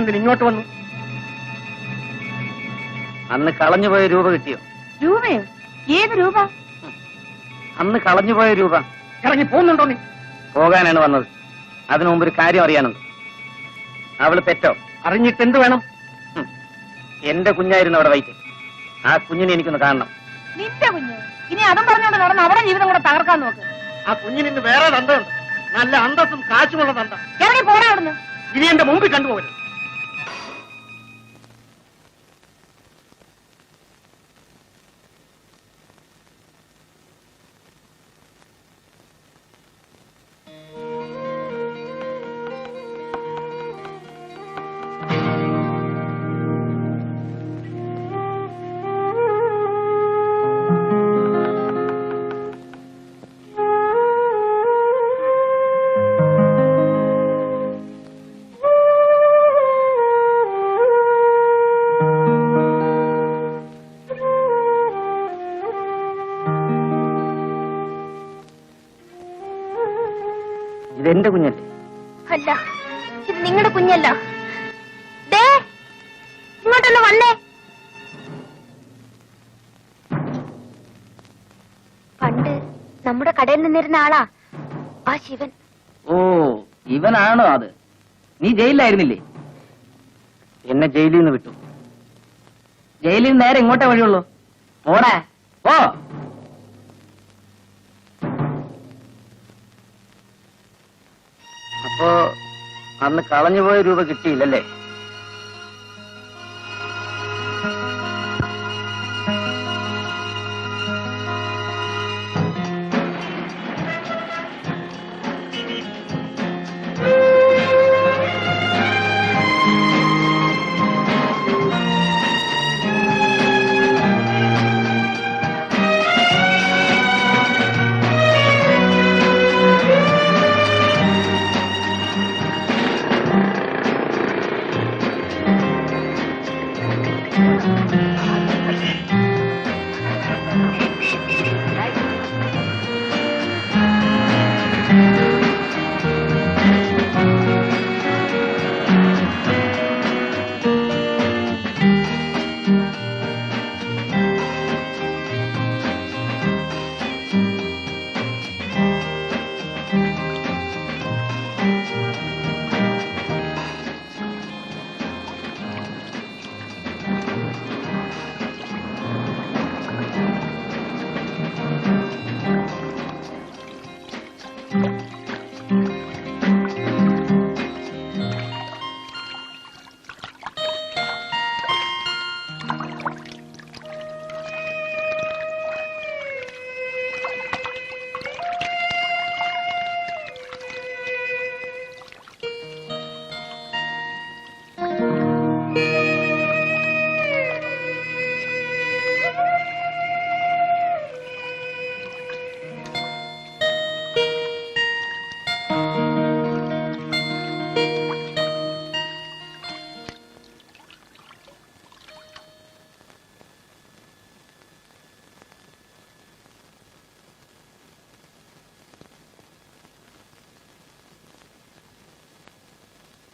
എന്തിന് ഇങ്ങോട്ട് വന്നു? അന്ന് കളഞ്ഞുപോയ രൂപ കിട്ടിയോ? രൂപയോ? ഏത് രൂപ? അന്ന് കളഞ്ഞുപോയ രൂപ. ഇറങ്ങി പോകുന്നുണ്ടോ നീ? പോകാനാണ് വന്നത്. അതിനു മുമ്പ് ഒരു കാര്യം അറിയാനുണ്ട്. അവള് പെറ്റോ? അറിഞ്ഞിട്ട് എന്ത് വേണം? എന്റെ കുഞ്ഞായിരുന്നു അവിടെ വൈറ്റ്. ആ കുഞ്ഞിനെ എനിക്കൊന്ന് കാണണം. നിന്റെ കുഞ്ഞ് ഇനി അതും പറഞ്ഞോണ്ട് നടന്ന് അവിടെ ജീവിതം കൂടെ തകർക്കാൻ നോക്ക്. ആ കുഞ്ഞിന് ഇന്ന് വേറെ തന്തയുണ്ട്. നല്ല അന്തസ്സും കാശുമുള്ള തന്ത. ഇറങ്ങി പോടാ അവിടുന്ന്. ഇനി എന്റെ മുമ്പിൽ കണ്ടുപോകരുത്. ഇതെന്റെ കുഞ്ഞല്ലേ? അല്ല, ഇത് നിങ്ങളുടെ കുഞ്ഞല്ല. ദേ ഇങ്ങോട്ടൊന്ന് വന്നേ. പണ്ട് നമ്മുടെ കടയിൽ നിന്നിരുന്ന ആളാ ആ ശിവൻ. ഓ, ഇവനാണോ അത്? നീ ജയിലിലായിരുന്നില്ലേ? എന്നെ ജയിലിൽ നിന്ന് വിട്ടു. ജയിലിൽ നിന്ന് നേരെ ഇങ്ങോട്ടേ വഴിയുള്ളൂ. പോടാ ഓ. അപ്പോ അന്ന് കളഞ്ഞുപോയ രൂപ കിട്ടിയില്ലല്ലേ?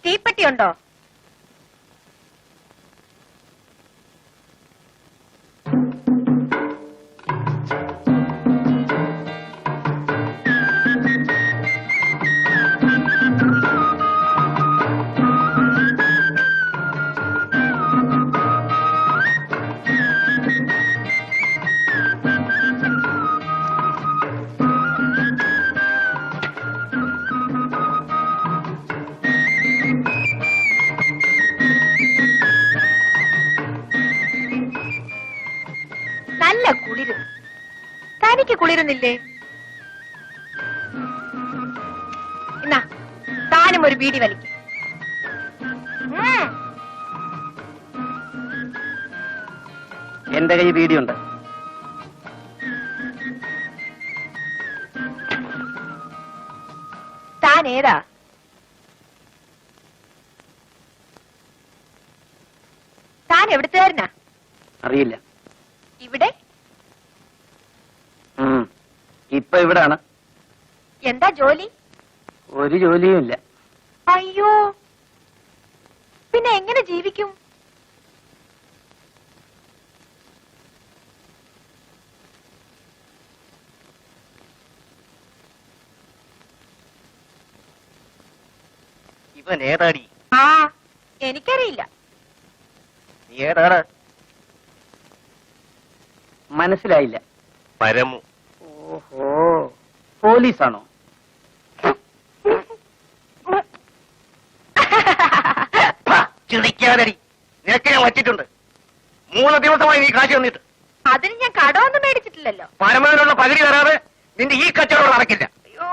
തീപ്പെട്ടിയുണ്ടോ? നല്ല കുളിര്. തനിക്ക് കുളിരുന്നില്ലേ? എന്നാ താനും ഒരു ബീഡി വലിക്കും. എന്റെ കൈ ബീഡിയുണ്ട്. താൻ ഏതാ? താൻ എവിടുത്തുകാരനാ? അറിയില്ല. ഇവിടെ? ഇപ്പൊ ഇവിടാണ്. എന്താ ജോലി? ഒരു ജോലിയും ഇല്ല. അയ്യോ, പിന്നെ എങ്ങനെ ജീവിക്കും? ഇവൻ ഏതാടി? ആ, എനിക്കറിയില്ല. നീ ഏതാണ്? മനസ്സിലായില്ല. പരമു. ഓഹോ, പോലീസാണോ? ചിരിക്കാതടി, നിനക്ക് ഞാൻ വച്ചിട്ടുണ്ട്. 3 ദിവസമായി നീ കാശ് തന്നിട്ട്. അതിന് ഞാൻ കടമൊന്നും മേടിച്ചിട്ടില്ലല്ലോ. പരമതിനുള്ള പകുതി തരാതെ നിന്റെ ഈ കച്ചവടം നടക്കില്ല. അയ്യോ,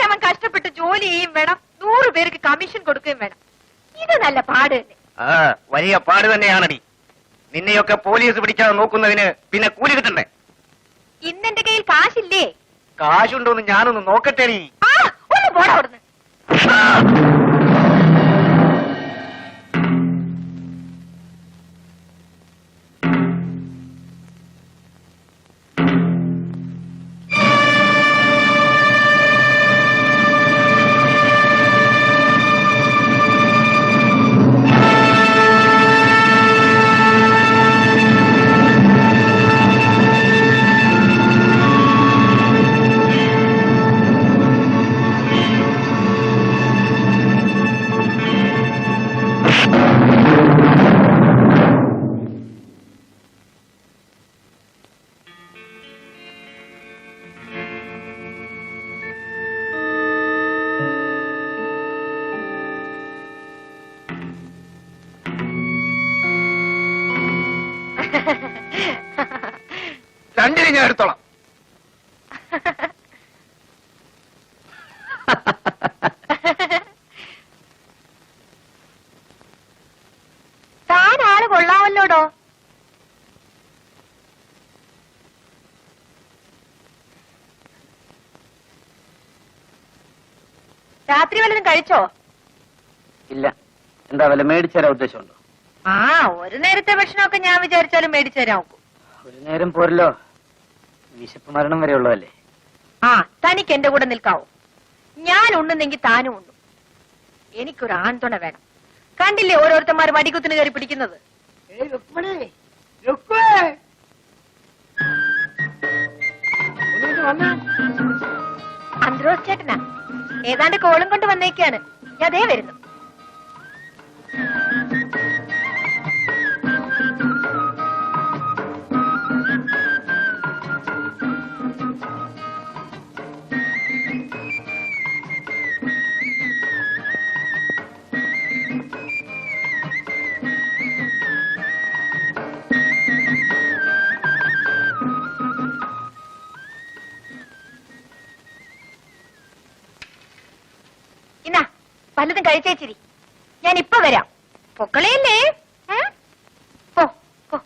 അവൻ കഷ്ടപ്പെട്ട് ജോലി ചെയ്യും വേണം, 100 പേർക്ക് കമ്മീഷൻ കൊടുക്കുകയും വേണം. ഇത് നല്ല പാട് തന്നെ. ആ, വലിയ പാട് തന്നെയാണടി. നിന്നെയൊക്കെ പോലീസ് പിടിക്കാതെ നോക്കുന്നതിന് പിന്നെ കൂലി കിട്ടണ്ടേ? ഇന്നെന്റെ കയ്യിൽ കാശില്ലേ? കാശുണ്ടോന്ന് ഞാനൊന്ന് നോക്കട്ടെ നീ. ആ, ഒന്ന് പോടാ അവിടുന്ന്. രണ്ടിനെ ഞാൻ എടുത്തോളാം. താൻ ആള് കൊള്ളാമല്ലോടോ. രാത്രി വല്ലതും കഴിച്ചോ? ഇല്ല. എന്താ വല്ല മേടിച്ചു തരാൻ ഉദ്ദേശമുണ്ടോ? ആ, ഒരു നേരത്തെ ഭക്ഷണമൊക്കെ ഞാൻ വിചാരിച്ചാലും മേടിച്ചു തരാൻ നോക്കും. ഒരു നേരം പോരല്ലോ, വിശപ്പ് മരണം വരെ ഉള്ളതല്ലേ. ആ, തനിക്ക് എന്റെ കൂടെ നിൽക്കാവോ? ഞാൻ ഉണ്ണുന്നെങ്കിൽ താനും ഉണ്ണു. എനിക്കൊരു ആൺതുണ വേണം. കണ്ടില്ലേ ഓരോരുത്തന്മാർ വടികുത്തിന് കയറി പിടിക്കുന്നത്? അന്ത്രോസ് ചേട്ടനാ, ഏതാണ്ട് കോളും കൊണ്ട് വന്നേക്കാണ്. ഞാൻ അതേ വരുന്നു. ഇന്നാ പലതും കഴിച്ചേച്ചിരി, ഞാൻ ഇപ്പൊ വരാം. പൊക്കളയല്ലേ? പോ പോ.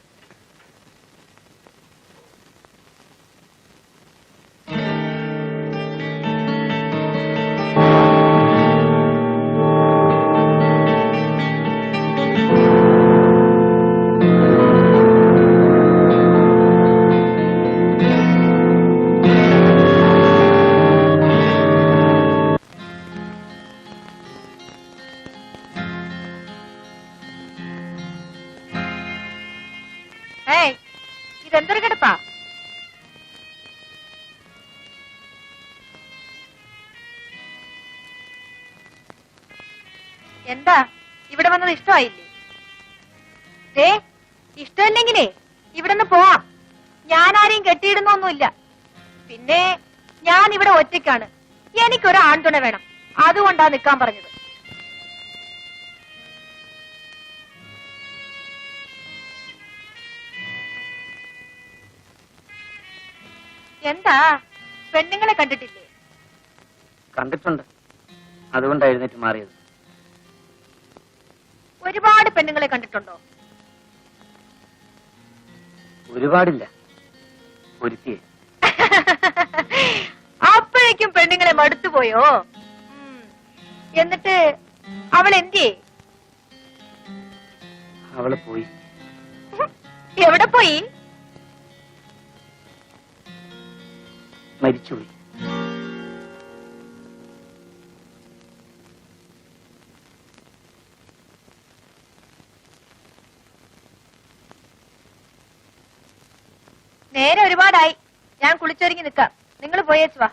ഇതെന്തൊരു കിടപ്പാ? എന്താ ഇവിടെ വന്നത് ഇഷ്ടമായില്ലേ? ഇഷ്ടമല്ലെങ്കിലേ ഇവിടെ നിന്ന് പോവാം. ഞാൻ ആരെയും കെട്ടിയിടുന്നൊന്നുമില്ല. പിന്നെ ഞാൻ ഇവിടെ ഒറ്റയ്ക്കാണ്. എനിക്കൊരു ആൺതുണ വേണം. അതുകൊണ്ടാ നിൽക്കാൻ പറഞ്ഞത്. എന്താ, പെണ്ണുങ്ങളെ കണ്ടിട്ടില്ലേ? കണ്ടിട്ടുണ്ട്, അതുകൊണ്ടാണ് എഴുന്നേറ്റ് മാറിയത്. ഒരുപാട് പെണ്ണുങ്ങളെ കണ്ടിട്ടുണ്ടോ? ഒരുപാടില്ല, ഒരുത്തിയെ. അപ്പോഴേക്കും പെണ്ണുങ്ങളെ മടുത്തുപോയോ? എന്നിട്ട് അവൾ എന്തിയേ? അവള് പോയി. എവിടെ പോയി? മരിച്ചുപോയി. നേരെ ഒരുപാടായി. ഞാൻ കുളിച്ചൊരുങ്ങി നിക്കാം. നിങ്ങൾ പോയേച്ചു വാ.